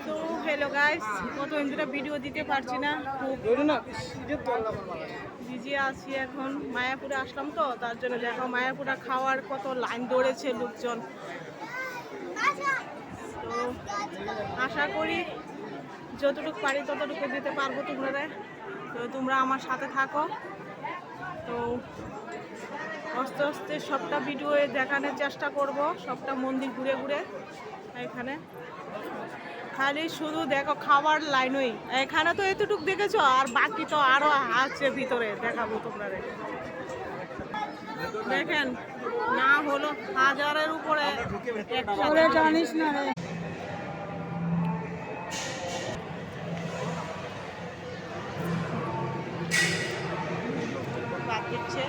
তো hello guys, কতদিন ধরে ভিডিও দিতে পারছি না, খুব বিজি আছি। এখন মায়াপুরে আসলাম তো, তার জন্য দেখো মায়াপুরে খাওয়ার কত লাইন ধরেছে লোকজন। তো আশা করি যতটুকু পারি ততটুকু দিতে পারবো তোমরা। তো তোমরা আমার সাথে থাকো। তো আস্তে আস্তে সবটা ভিডিও দেখানোর চেষ্টা করব, সবটা মন্দির ঘুরে ঘুরে। এখানে খালি শুধু দেখো খাবার লাইনই, এখানে তো এতটুকু দেখেছো, আর বাকি তো আরো আছে ভিতরে, দেখাবো তোমরা। দেখেন না হলো হাজারের উপরে জানিস না রে। বাদ দিচ্ছে